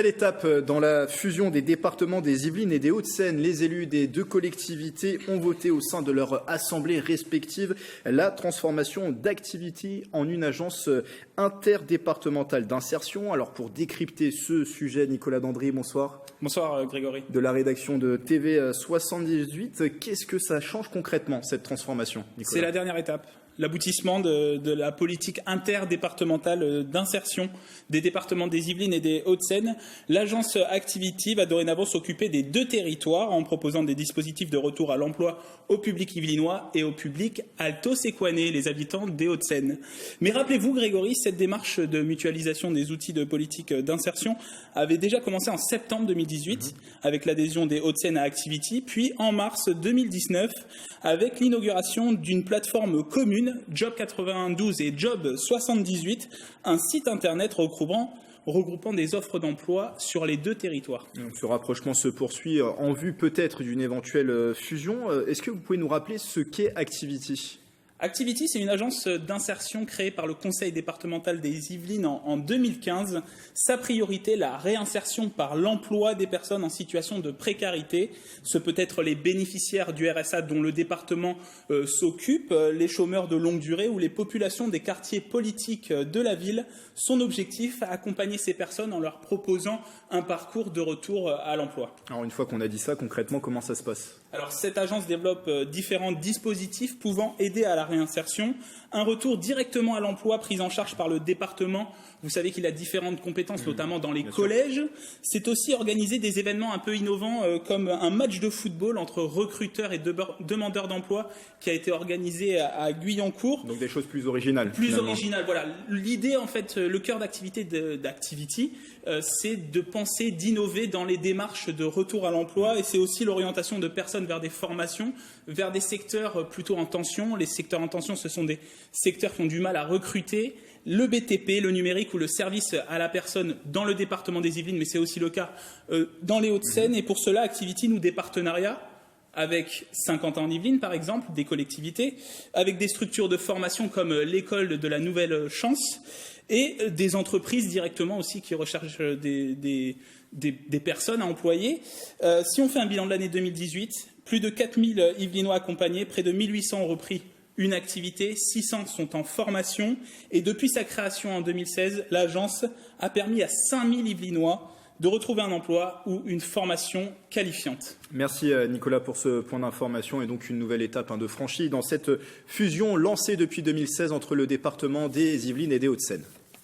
Nouvelle étape dans la fusion des départements des Yvelines et des Hauts-de-Seine. Les élus des deux collectivités ont voté au sein de leur assemblée respective la transformation d'Activity en une agence interdépartementale d'insertion. Alors pour décrypter ce sujet, Nicolas Dandry, bonsoir. Bonsoir Grégory. De la rédaction de TV 78, qu'est-ce que ça change concrètement cette transformation, Nicolas ? C'est la dernière étape. L'aboutissement de la politique interdépartementale d'insertion des départements des Yvelines et des Hauts-de-Seine. L'agence Activity va dorénavant s'occuper des deux territoires en proposant des dispositifs de retour à l'emploi au public yvelinois et au public alto-séquanais, les habitants des Hauts-de-Seine. Mais rappelez-vous, Grégory, cette démarche de mutualisation des outils de politique d'insertion avait déjà commencé en septembre 2018 avec l'adhésion des Hauts-de-Seine à Activity, puis en mars 2019 avec l'inauguration d'une plateforme commune, Job 92 et Job 78, un site internet regroupant des offres d'emploi sur les deux territoires. Donc, ce rapprochement se poursuit en vue peut-être d'une éventuelle fusion. Est-ce que vous pouvez nous rappeler ce qu'est Activity ? Activity, c'est une agence d'insertion créée par le Conseil départemental des Yvelines en 2015. Sa priorité, la réinsertion par l'emploi des personnes en situation de précarité. Ce peut être les bénéficiaires du RSA dont le département s'occupe, les chômeurs de longue durée ou les populations des quartiers politiques de la ville. Son objectif, accompagner ces personnes en leur proposant un parcours de retour à l'emploi. Alors une fois qu'on a dit ça, concrètement, comment ça se passe ? Alors cette agence développe différents dispositifs pouvant aider à la réinsertion, un retour directement à l'emploi pris en charge par le département. Vous savez qu'il a différentes compétences, notamment dans les collèges. C'est aussi organiser des événements un peu innovants comme un match de football entre recruteurs et demandeurs d'emploi qui a été organisé à Guyancourt. Donc des choses plus originales. Plus originales, voilà. L'idée, en fait, le cœur d'activité d'Activity, c'est de penser, d'innover dans les démarches de retour à l'emploi et c'est aussi l'orientation de personnes vers des formations, vers des secteurs plutôt en tension. Les secteurs en tension, ce sont des secteurs qui ont du mal à recruter. Le BTP, le numérique ou le service à la personne dans le département des Yvelines, mais c'est aussi le cas dans les Hauts-de-Seine. Et pour cela, Activity noue des partenariats avec Saint-Quentin-en-Yvelines, par exemple, des collectivités, avec des structures de formation comme l'école de la Nouvelle Chance et des entreprises directement aussi qui recherchent des personnes à employer. Si on fait un bilan de l'année 2018, plus de 4000 Yvelinois accompagnés, près de 1800 ont repris une activité, 600 sont en formation et depuis sa création en 2016, l'agence a permis à 5000 Yvelinois de retrouver un emploi ou une formation qualifiante. Merci Nicolas pour ce point d'information et donc une nouvelle étape de franchie dans cette fusion lancée depuis 2016 entre le département des Yvelines et des Hauts-de-Seine.